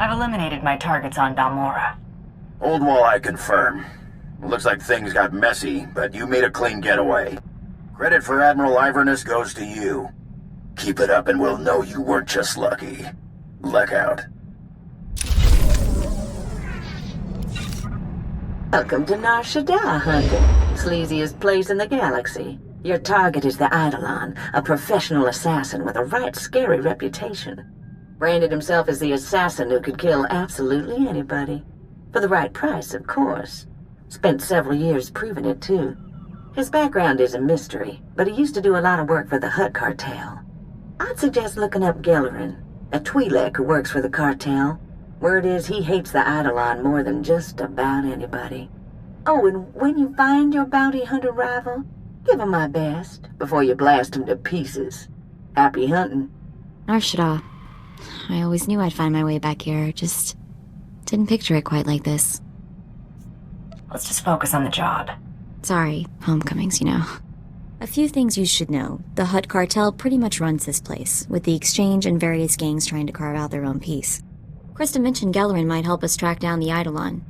I've eliminated my targets on Balmora. Old Wall, I confirm. Looks like things got messy, but you made a clean getaway. Credit for Admiral Iverness goes to you. Keep it up and we'll know you weren't just lucky. Luck out. Welcome to Nar Shaddaa hunting, sleaziest place in the galaxy. Your target is the Eidolon, a professional assassin with a right scary reputation. Branded himself as the assassin who could kill absolutely anybody. For the right price, of course. Spent several years proving it, too. His background is a mystery, but he used to do a lot of work for the Hutt cartel. I'd suggest looking up Gellerin, a Twi'lek who works for the cartel. Word is he hates the Eidolon more than just about anybody. Oh, and when you find your bounty hunter rival, give him my best before you blast him to pieces. Happy hunting. Nar Shaddaa. I always knew I'd find my way back here, just didn't picture it quite like this. Let's just focus on the job. Sorry, homecomings, you know. A few things you should know. The Hutt cartel pretty much runs this place, with the Exchange and various gangs trying to carve out their own piece. Krista mentioned Gellerin might help us track down the Eidolon.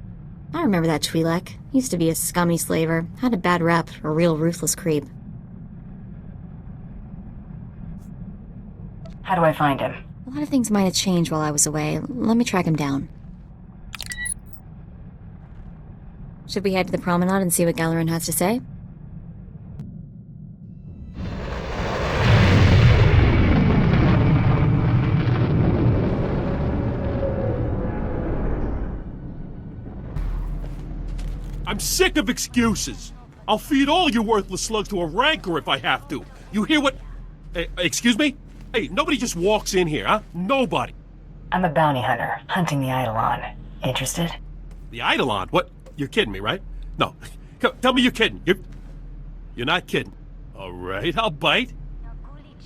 I remember that Twi'lek. Used to be a scummy slaver, had a bad rep, a real ruthless creep. How do I find him? A lot of things might have changed while I was away. Let me track him down. Should we head to the promenade and see what Gellerin has to say? I'm sick of excuses. I'll feed all you worthless slugs to a rancor if I have to. You hear what... excuse me? Hey, nobody just walks in here, huh? Nobody. I'm a bounty hunter, hunting the Eidolon. Interested? The Eidolon? What? You're kidding me, right? No. Tell me you're kidding. You're not kidding. All right, I'll bite.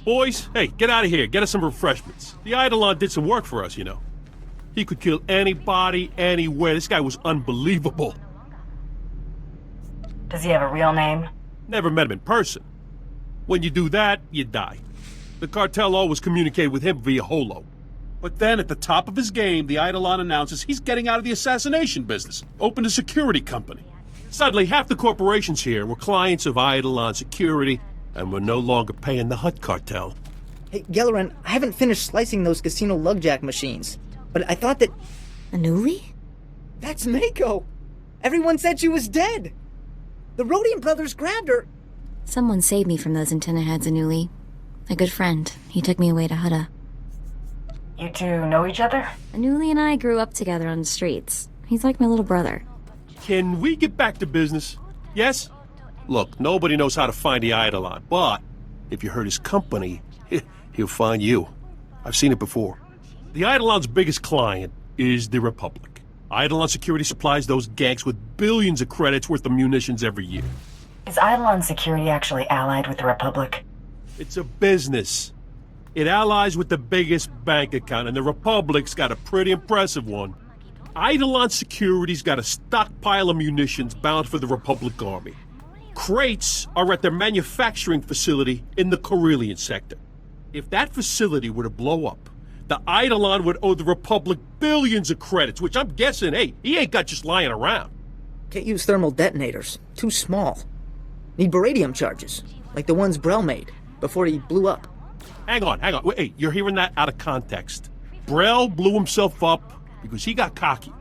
Boys, hey, get out of here. Get us some refreshments. The Eidolon did some work for us, you know. He could kill anybody, anywhere. This guy was unbelievable. Does he have a real name? Never met him in person. When you do that, you die. The cartel always communicated with him via holo. But then, at the top of his game, the Eidolon announces he's getting out of the assassination business. Opened a security company. Suddenly, half the corporations here were clients of Eidolon Security, and were no longer paying the Hutt cartel. Hey, Gellerin, I haven't finished slicing those casino lugjack machines. But I thought that... Anuli? That's Mako! Everyone said she was dead! The Rodian brothers grabbed her! Someone saved me from those antenna heads, Anuli. A good friend. He took me away to Hutta. You two know each other? Anuli and I grew up together on the streets. He's like my little brother. Can we get back to business? Yes? Look, nobody knows how to find the Eidolon, but if you hurt his company, he'll find you. I've seen it before. The Eidolon's biggest client is the Republic. Eidolon Security supplies those gangs with billions of credits worth of munitions every year. Is Eidolon Security actually allied with the Republic? It's a business. It allies with the biggest bank account, and the Republic's got a pretty impressive one. Eidolon Security's got a stockpile of munitions bound for the Republic Army. Crates are at their manufacturing facility in the Corellian sector. If that facility were to blow up, the Eidolon would owe the Republic billions of credits, which I'm guessing, hey, he ain't got just lying around. Can't use thermal detonators. Too small. Need baradium charges, like the ones Brel made, before he blew up. Hang on. Wait, hey, you're hearing that out of context. Brel blew himself up because he got cocky.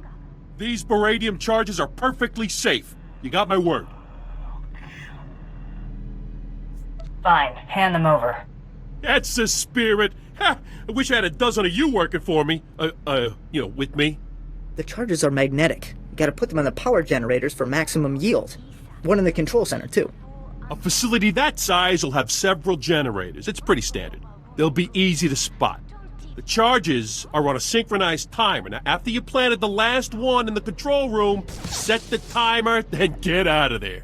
These baradium charges are perfectly safe. You got my word. Fine, hand them over. That's the spirit. Ha! I wish I had a dozen of you working for me. With me. The charges are magnetic. You gotta put them on the power generators for maximum yield. One in the control center, too. A facility that size will have several generators. It's pretty standard. They'll be easy to spot. The charges are on a synchronized timer. Now, after you planted the last one in the control room, set the timer, then get out of there.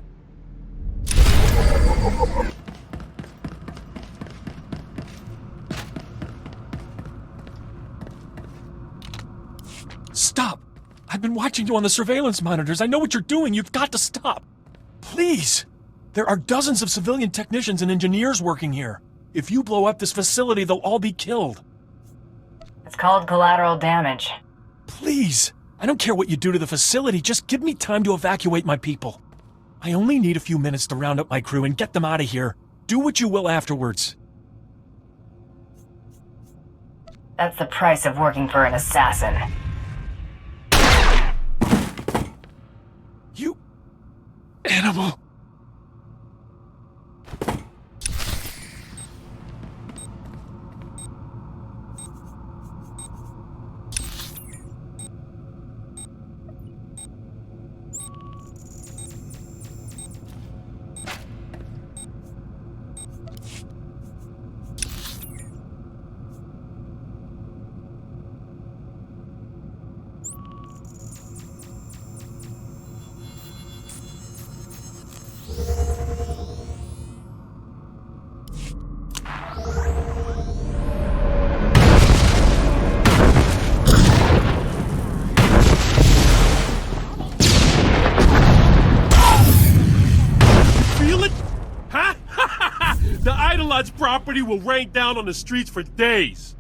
Stop! I've been watching you on the surveillance monitors. I know what you're doing. You've got to stop. Please! There are dozens of civilian technicians and engineers working here. If you blow up this facility, they'll all be killed. It's called collateral damage. Please. I don't care what you do to the facility, just give me time to evacuate my people. I only need a few minutes to round up my crew and get them out of here. Do what you will afterwards. That's the price of working for an assassin. You... animal. Property will rain down on the streets for days.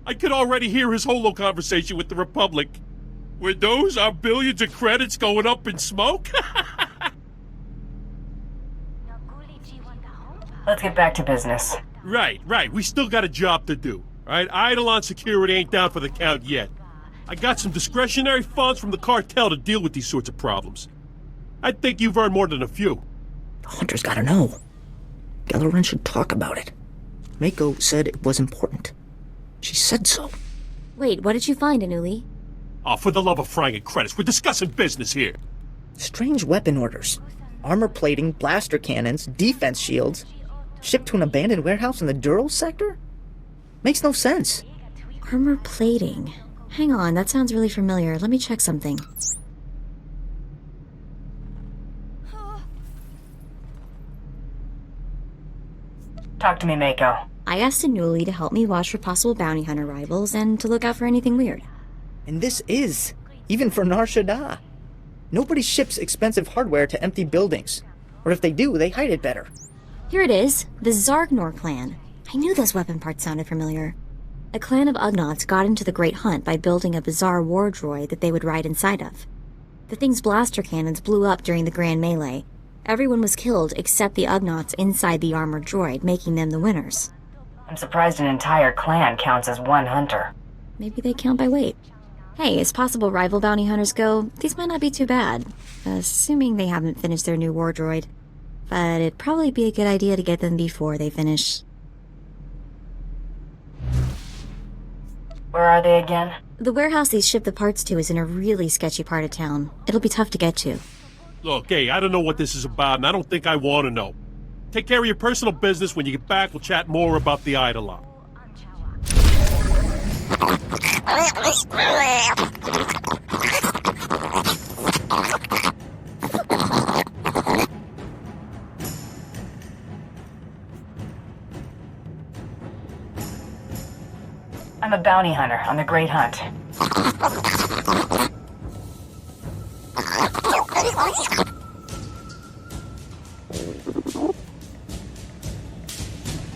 I could already hear his holo conversation with the Republic. Were those our billions of credits going up in smoke? Let's get back to business. Right. We still got a job to do. Right? Eidolon Security ain't down for the count yet. I got some discretionary funds from the cartel to deal with these sorts of problems. I think you've earned more than a few. The Hunter's gotta know. Gellerin should talk about it. Mako said it was important. She said so. Wait, what did you find, Anuli? Oh, for the love of frying and credits, we're discussing business here. Strange weapon orders. Armor plating, blaster cannons, defense shields. Shipped to an abandoned warehouse in the Dural sector? Makes no sense. Armor plating. Hang on, that sounds really familiar. Let me check something. Talk to me, Mako. I asked Anuli to help me watch for possible bounty hunter rivals and to look out for anything weird. And this is, even for Nar Shaddaa. Nobody ships expensive hardware to empty buildings. Or if they do, they hide it better. Here it is, the Zargnor clan. I knew those weapon parts sounded familiar. A clan of Ugnaughts got into the Great Hunt by building a bizarre war droid that they would ride inside of. The thing's blaster cannons blew up during the Grand Melee. Everyone was killed except the Ugnaughts inside the armored droid, making them the winners. I'm surprised an entire clan counts as one hunter. Maybe they count by weight. Hey, as possible rival bounty hunters go, these might not be too bad, assuming they haven't finished their new war droid. But it'd probably be a good idea to get them before they finish. Where are they again? The warehouse they ship the parts to is in a really sketchy part of town. It'll be tough to get to. Look, hey, I don't know what this is about, and I don't think I want to know. Take care of your personal business. When you get back, we'll chat more about the Eidolon. I'm a bounty hunter on the Great Hunt.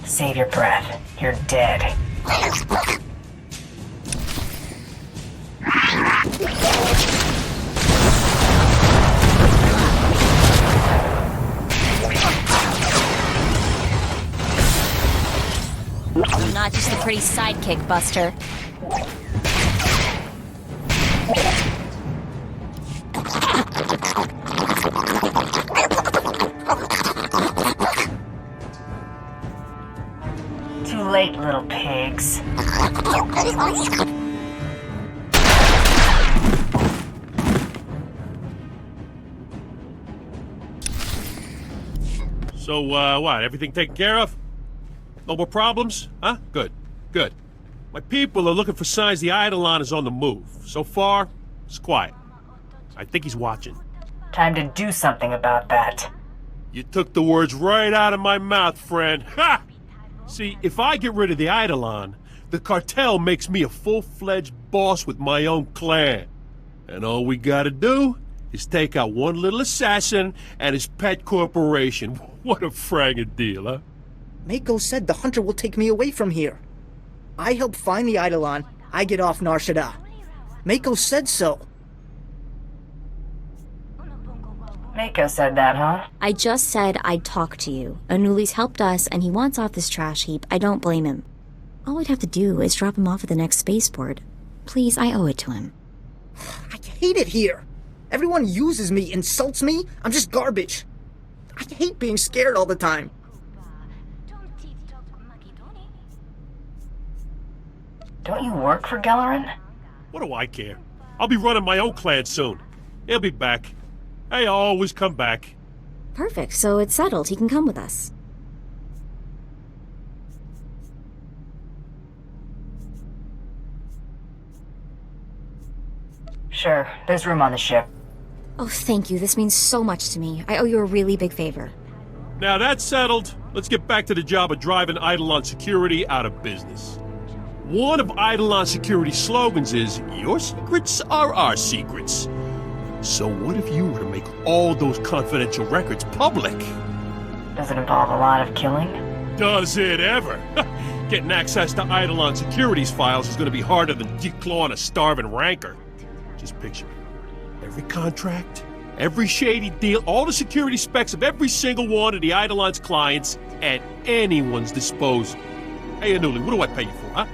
Save your breath. You're dead. I'm not just a pretty sidekick, Buster. Too late, little pigs. So, what? Everything taken care of? No more problems? Huh? Good. Good. My people are looking for signs the Eidolon is on the move. So far, it's quiet. I think he's watching. Time to do something about that. You took the words right out of my mouth, friend. Ha! See, if I get rid of the Eidolon, the cartel makes me a full-fledged boss with my own clan. And all we gotta do is take out one little assassin and his pet corporation. What a fragging deal, huh? Mako said the Hunter will take me away from here. I help find the Eidolon, I get off Nar Shaddaa. Mako said so. Mako said that, huh? I just said I'd talk to you. Anuli's helped us, and he wants off this trash heap. I don't blame him. All we'd have to do is drop him off at the next spaceport. Please, I owe it to him. I hate it here. Everyone uses me, insults me. I'm just garbage. I hate being scared all the time. Don't you work for Gellerin? What do I care? I'll be running my own clan soon. He'll be back. Hey, I'll always come back. Perfect, so it's settled. He can come with us. Sure, there's room on the ship. Oh, thank you. This means so much to me. I owe you a really big favor. Now that's settled, let's get back to the job of driving Eidolon Security out of business. One of Eidolon Security's slogans is, "Your secrets are our secrets." So what if you were to make all those confidential records public? Does it involve a lot of killing? Does it ever? Getting access to Eidolon Security's files is going to be harder than declawing a starving rancor. Just picture it. Every contract, every shady deal, all the security specs of every single one of the Eidolon's clients at anyone's disposal. Hey, Anuli, what do I pay you for, huh?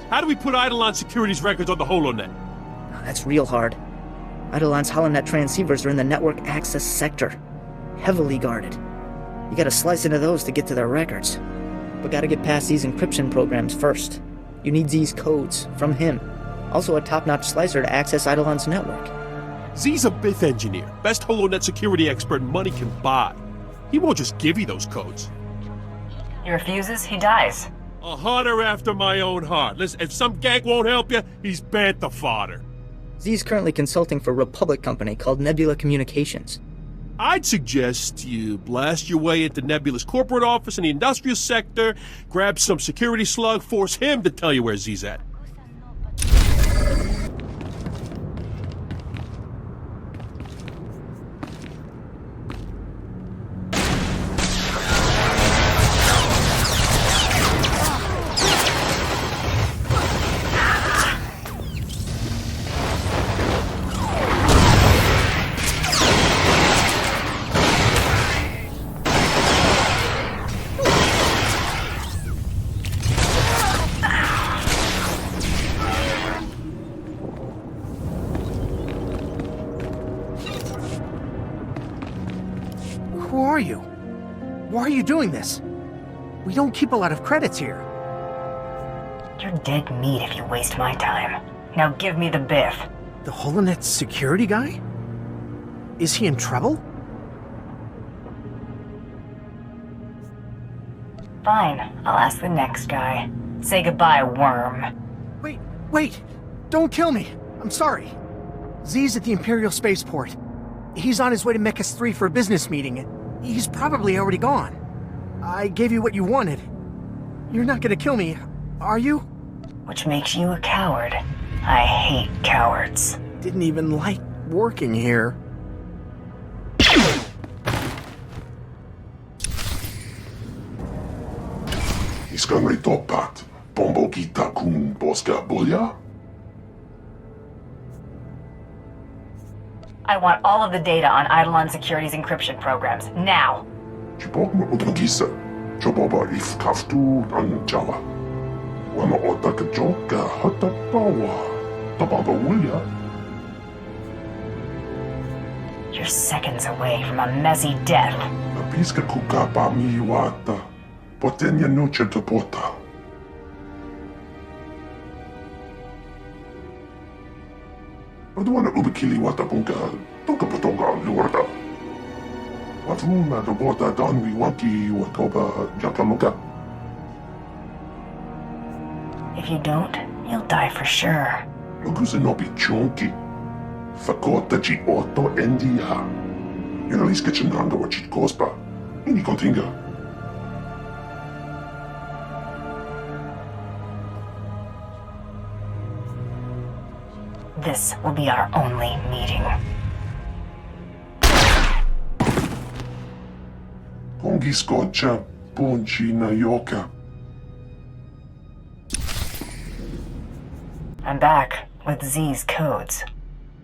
How do we put Eidolon Security's records on the HoloNet? That's real hard. Eidolon's HoloNet transceivers are in the network access sector. Heavily guarded. You gotta slice into those to get to their records. But gotta get past these encryption programs first. You need Z's codes from him. Also a top-notch slicer to access Eidolon's network. Z's a Bith engineer, best HoloNet security expert money can buy. He won't just give you those codes. He refuses, he dies. A hunter after my own heart. Listen, if some gank won't help you, he's bantha fodder. Z's currently consulting for a Republic company called Nebula Communications. I'd suggest you blast your way into Nebula's corporate office in the industrial sector, grab some security slug, force him to tell you where Z's at. Who are you? Why are you doing this? We don't keep a lot of credits here. You're dead meat if you waste my time. Now give me the biff. The HoloNet security guy? Is he in trouble? Fine, I'll ask the next guy. Say goodbye, worm. Wait! Don't kill me! I'm sorry. Z's at the Imperial Spaceport. He's on his way to Mechas 3 for a business meeting. He's probably already gone. I gave you what you wanted. You're not gonna kill me, are you? Which makes you a coward. I hate cowards. Didn't even like working here. Iskan topat, bombo kita kun boska boya? I want all of the data on Eidolon Security's encryption programs, now! Chibok mo utangisa, choboba if kaftu an jala. Wama otaka joka hatapawa, tababa wuya. You're seconds away from a messy death. Napiska kukapa mi wata, potenya noche te pota. Aduana ubikili wata punka, toka potonga luarda. Watuma the bota donwi waki wakoba jakamuka. If you don't, you'll die for sure. Lugusa no be chunky. Fakota chi otto endia. Yunaliska chinganga wachit kospa. Ini kontinga. This will be our only meeting. Kongi scoccia punchi na yoka. I'm back. with Z's codes.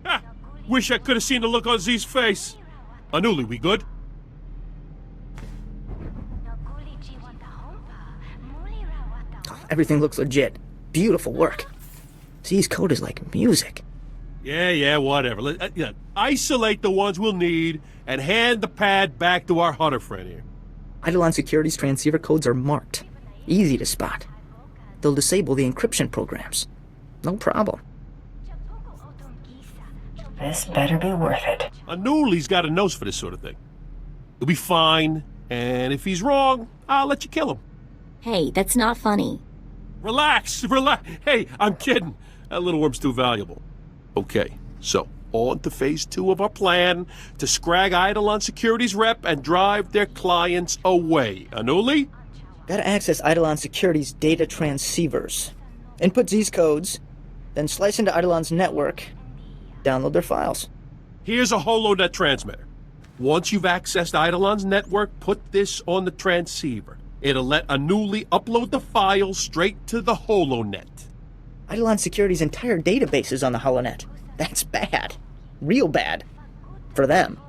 Ha! Wish I could have seen the look on Z's face. Anuli, we good? Everything looks legit. Beautiful work. Z's code is like music. Yeah, whatever. Isolate the ones we'll need and hand the pad back to our hunter friend here. Eidolon Security's transceiver codes are marked. Easy to spot. They'll disable the encryption programs. No problem. This better be worth it. Anuli's got a nose for this sort of thing. He'll be fine, and if he's wrong, I'll let you kill him. Hey, that's not funny. Relax. Hey, I'm kidding. That little worm's too valuable. Okay, so on to phase 2 of our plan to scrag Eidolon Security's rep and drive their clients away. Anuli? Gotta access Eidolon Security's data transceivers. Input Z's codes, then slice into Eidolon's network, download their files. Here's a HoloNet transmitter. Once you've accessed Eidolon's network, put this on the transceiver. It'll let Anuli upload the files straight to the HoloNet. Eidolon Security's entire database is on the HoloNet. That's bad. Real bad. For them.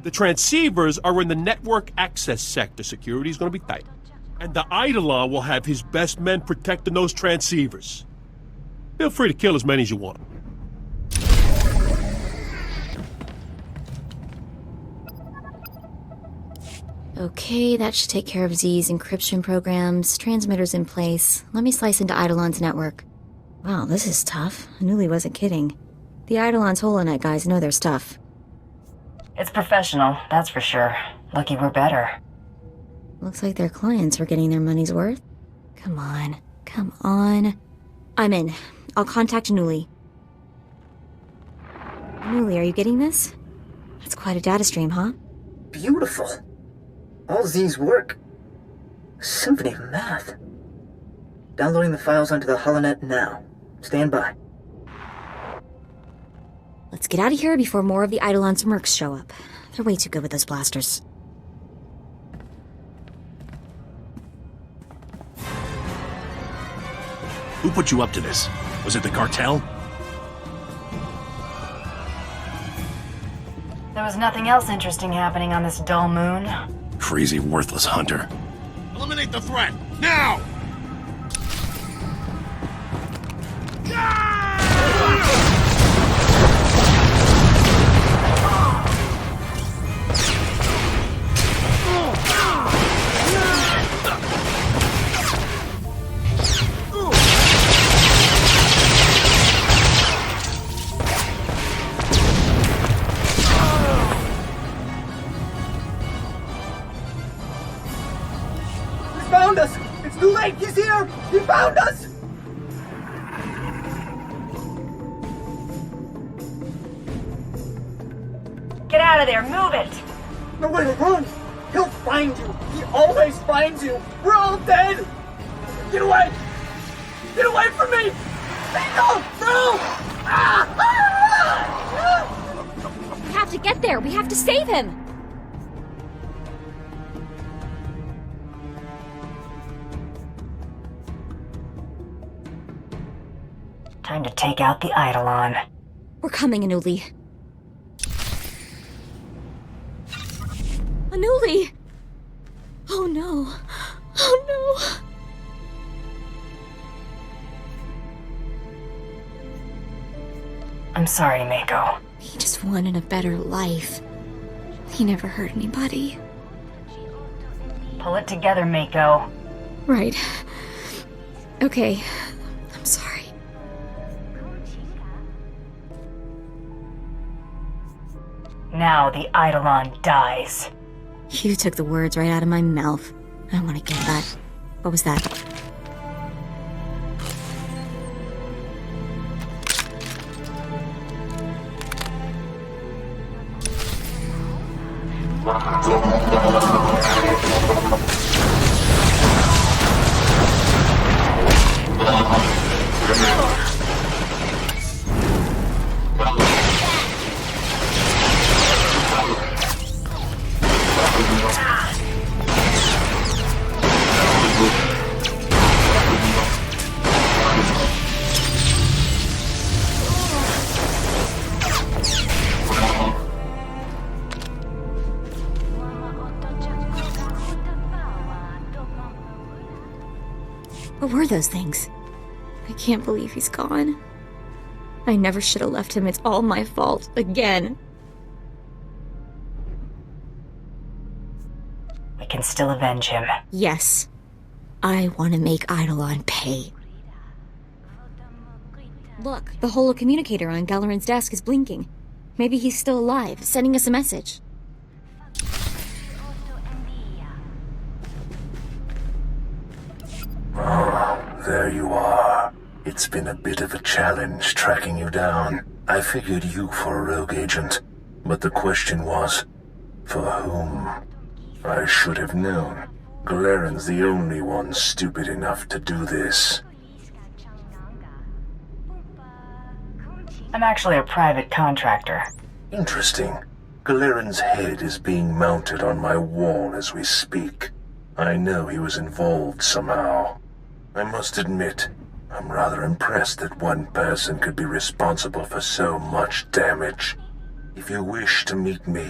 The transceivers are in the network access sector. Security's gonna be tight. And the Eidolon will have his best men protecting those transceivers. Feel free to kill as many as you want. Okay, that should take care of Z's encryption programs, transmitters in place. Let me slice into Eidolon's network. Wow, this is tough. Anuli wasn't kidding. The Eidolon's HoloNet guys know their stuff. It's professional, that's for sure. Lucky we're better. Looks like their clients are getting their money's worth. Come on. I'm in. I'll contact Anuli. Anuli, are you getting this? That's quite a data stream, huh? Beautiful. All Z's work. A symphony of math. Downloading the files onto the HoloNet now. Stand by. Let's get out of here before more of the Eidolon's mercs show up. They're way too good with those blasters. Who put you up to this? Was it the cartel? There was nothing else interesting happening on this dull moon. Crazy, worthless hunter. Eliminate the threat, now! Found us! It's too late! He's here! He found us! Get out of there, move it! Nowhere to run! He'll find you! He always finds you! We're all dead! Get away! Get away from me! No! No! We have to get there! We have to save him! Time to take out the Eidolon. We're coming, Anuli. Anuli! Oh no. Oh no. I'm sorry, Mako. He just wanted a better life. He never hurt anybody. Pull it together, Mako. Right. Okay. I'm sorry. Now the Eidolon dies. You took the words right out of my mouth. I want to get that. What was that? What were those things? I can't believe he's gone. I never should have left him. It's all my fault. Again. We can still avenge him. Yes. I want to make Eidolon pay. Look, the holocommunicator on Galeron's desk is blinking. Maybe he's still alive, sending us a message. There you are. It's been a bit of a challenge tracking you down. I figured you for a rogue agent, but the question was, for whom? I should have known. Galeron's the only one stupid enough to do this. I'm actually a private contractor. Interesting. Galeron's head is being mounted on my wall as we speak. I know he was involved somehow. I must admit, I'm rather impressed that one person could be responsible for so much damage. If you wish to meet me,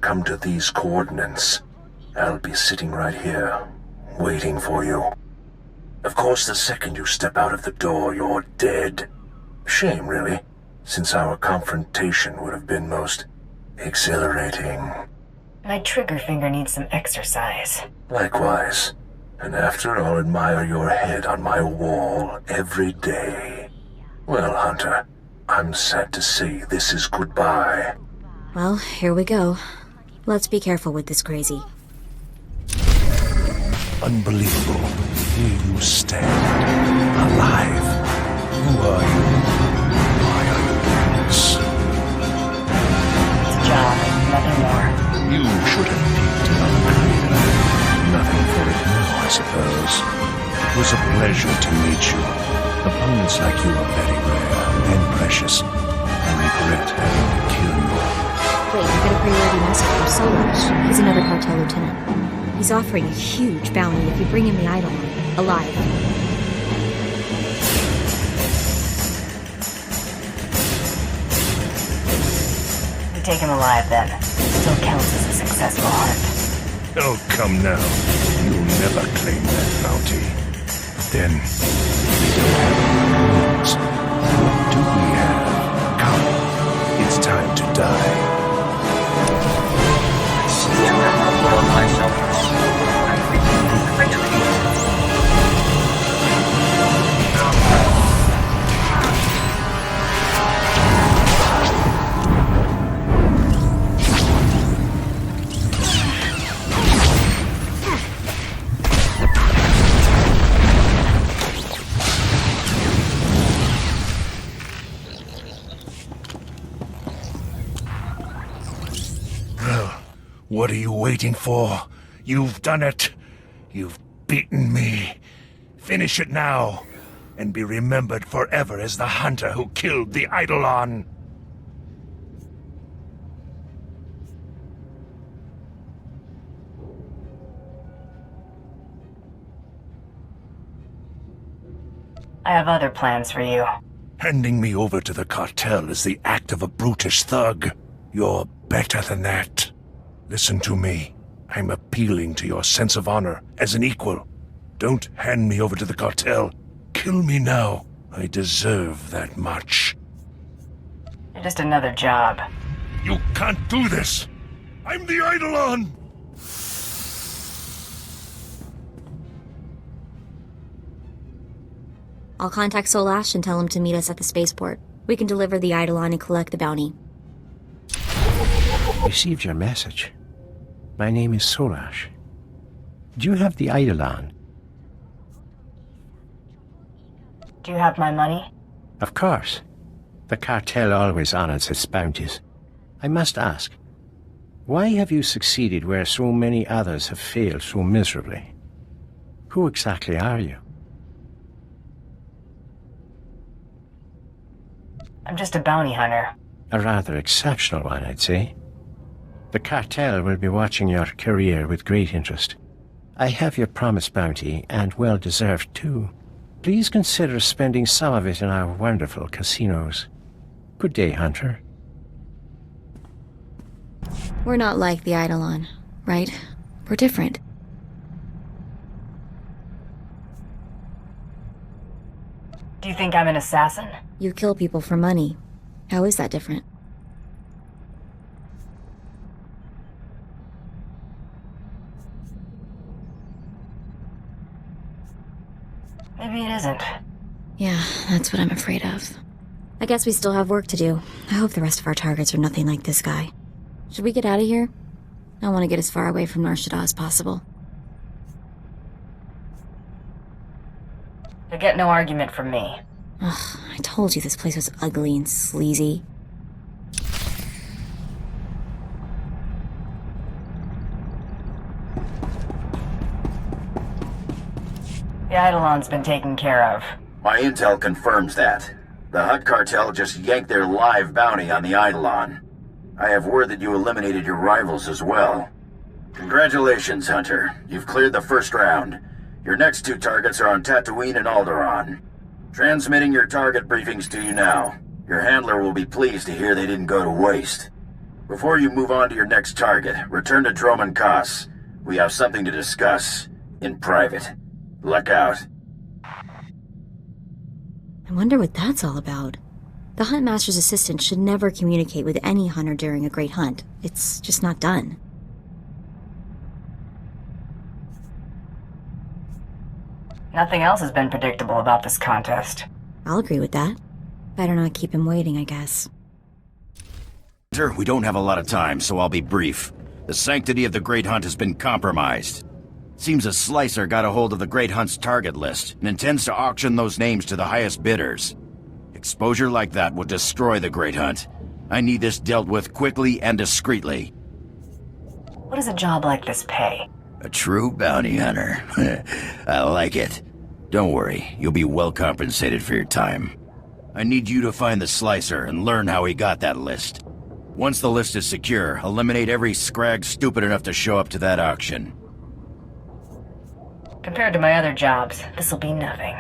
come to these coordinates. I'll be sitting right here, waiting for you. Of course, the second you step out of the door, you're dead. Shame, really, since our confrontation would have been most exhilarating. My trigger finger needs some exercise. Likewise. And after I'll admire your head on my wall every day. Well, Hunter, I'm sad to say this is goodbye. Well, here we go. Let's be careful with this crazy. Unbelievable. Here you stand, alive. Who are you? Why are you doing this? It's a job, nothing more. You should have picked another career. Nothing for it now, I suppose. It was a pleasure to meet you. Opponents like you are very rare and precious. I regret having to kill you. Wait, you get a priority message from Solash. He's another cartel lieutenant. He's offering a huge bounty if you bring him the Eidolon, alive. We take him alive then. It still counts as a successful hunt. Oh, come now. You'll never claim that bounty. Then, we don't have any means. What do we have? Come. It's time to die. I seem to have outgrown myself. I think What are you waiting for? You've done it. You've beaten me. Finish it now, and be remembered forever as the hunter who killed the Eidolon. I have other plans for you. Handing me over to the cartel is the act of a brutish thug. You're better than that. Listen to me. I'm appealing to your sense of honor as an equal. Don't hand me over to the cartel. Kill me now. I deserve that much. You're just another job. You can't do this! I'm the Eidolon! I'll contact Solash and tell him to meet us at the spaceport. We can deliver the Eidolon and collect the bounty. Received your message. My name is Solash. Do you have the Eidolon? Do you have my money? Of course. The cartel always honors its bounties. I must ask, why have you succeeded where so many others have failed so miserably? Who exactly are you? I'm just a bounty hunter. A rather exceptional one, I'd say. The cartel will be watching your career with great interest. I have your promised bounty, and well-deserved too. Please consider spending some of it in our wonderful casinos. Good day, Hunter. We're not like the Eidolon, right? We're different. Do you think I'm an assassin? You kill people for money. How is that different? Maybe it isn't. Yeah, that's what I'm afraid of. I guess we still have work to do. I hope the rest of our targets are nothing like this guy. Should we get out of here? I want to get as far away from Nar Shaddaa as possible. You'll get no argument from me. Ugh, I told you this place was ugly and sleazy. The Eidolon's been taken care of. My intel confirms that. The Hutt cartel just yanked their live bounty on the Eidolon. I have word that you eliminated your rivals as well. Congratulations, Hunter. You've cleared the first round. Your next two targets are on Tatooine and Alderaan. Transmitting your target briefings to you now. Your handler will be pleased to hear they didn't go to waste. Before you move on to your next target, return to Dromund Kaas. We have something to discuss. In private. Luck out. I wonder what that's all about. The Huntmaster's assistant should never communicate with any hunter during a great hunt. It's just not done. Nothing else has been predictable about this contest. I'll agree with that. Better not keep him waiting, I guess. Hunter, we don't have a lot of time, so I'll be brief. The sanctity of the Great Hunt has been compromised. Seems a slicer got a hold of the Great Hunt's target list and intends to auction those names to the highest bidders. Exposure like that would destroy the Great Hunt. I need this dealt with quickly and discreetly. What does a job like this pay? A true bounty hunter. I like it. Don't worry, you'll be well compensated for your time. I need you to find the slicer and learn how he got that list. Once the list is secure, eliminate every scrag stupid enough to show up to that auction. Compared to my other jobs, this'll be nothing.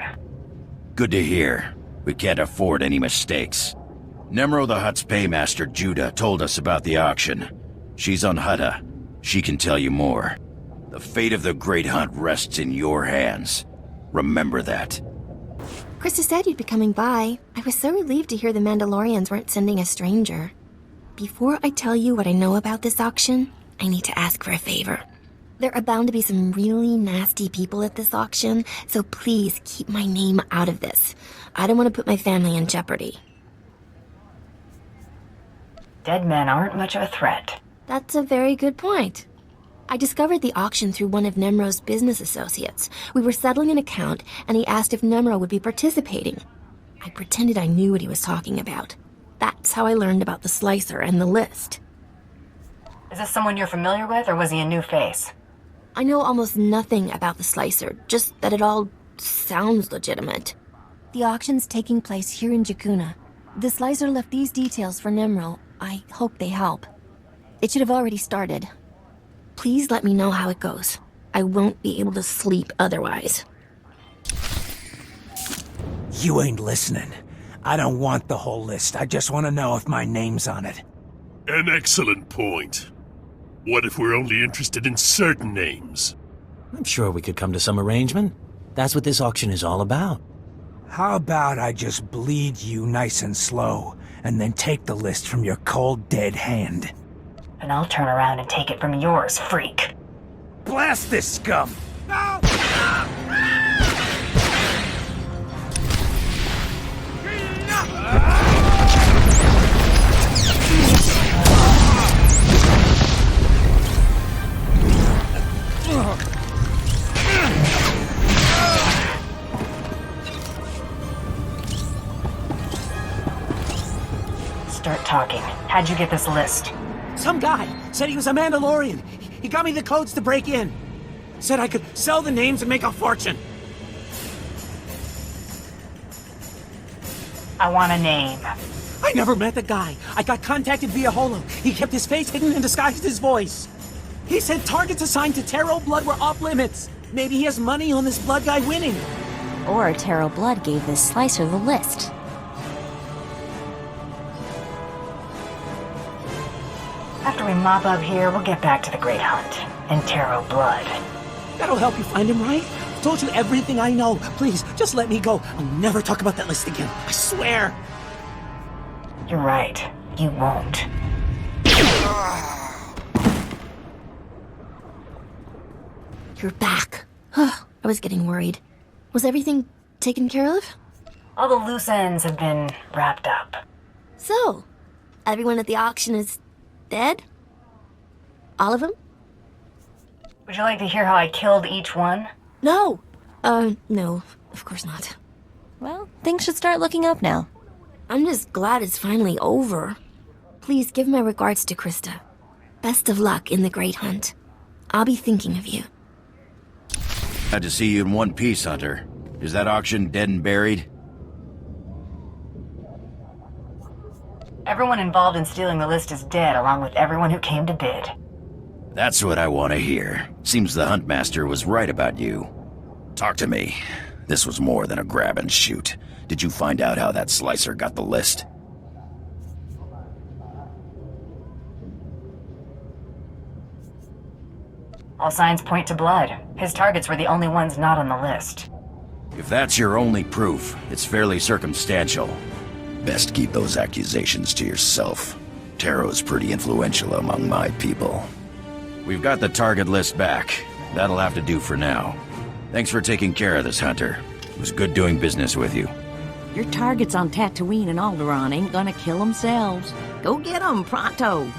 Good to hear. We can't afford any mistakes. Nemro the Hutt's paymaster, Judah, told us about the auction. She's on Hutta. She can tell you more. The fate of the Great Hunt rests in your hands. Remember that. Krista said you'd be coming by. I was so relieved to hear the Mandalorians weren't sending a stranger. Before I tell you what I know about this auction, I need to ask for a favor. There are bound to be some really nasty people at this auction, so please keep my name out of this. I don't want to put my family in jeopardy. Dead men aren't much of a threat. That's a very good point. I discovered the auction through one of Nemro's business associates. We were settling an account, and he asked if Nemro would be participating. I pretended I knew what he was talking about. That's how I learned about the slicer and the list. Is this someone you're familiar with, or was he a new face? I know almost nothing about the slicer, just that it all sounds legitimate. The auction's taking place here in Jakuna. The slicer left these details for Nemro. I hope they help. It should have already started. Please let me know how it goes. I won't be able to sleep otherwise. You ain't listening. I don't want the whole list. I just want to know if my name's on it. An excellent point. What if we're only interested in certain names? I'm sure we could come to some arrangement. That's what this auction is all about. How about I just bleed you nice and slow, and then take the list from your cold, dead hand? And I'll turn around and take it from yours, freak. Blast this scum! No! Start talking. How'd you get this list? Some guy said he was a Mandalorian. He got me the codes to break in. Said I could sell the names and make a fortune. I want a name. I never met the guy. I got contacted via Holo. He kept his face hidden and disguised his voice. He said targets assigned to Taro Blood were off limits. Maybe he has money on this Blood guy winning. Or Taro Blood gave this slicer the list. After we mop up here, we'll get back to the Great Hunt and Taro Blood. That'll help you find him, right? told you everything I know. Please, just let me go. I'll never talk about that list again. I swear. You're right. You won't. You're back. I was getting worried. Was everything taken care of? All the loose ends have been wrapped up. So, everyone at the auction is dead? All of them? Would you like to hear how I killed each one? No. No, of course not. Well, things should start looking up now. I'm just glad it's finally over. Please give my regards to Krista. Best of luck in the Great Hunt. I'll be thinking of you. Glad to see you in one piece, Hunter. Is that auction dead and buried? Everyone involved in stealing the list is dead, along with everyone who came to bid. That's what I want to hear. Seems the Huntmaster was right about you. Talk to me. This was more than a grab and shoot. Did you find out how that slicer got the list? All signs point to blood. His targets were the only ones not on the list. If that's your only proof, it's fairly circumstantial. Best keep those accusations to yourself. Taro's pretty influential among my people. We've got the target list back. That'll have to do for now. Thanks for taking care of this, Hunter. It was good doing business with you. Your targets on Tatooine and Alderaan ain't gonna kill themselves. Go get them, pronto.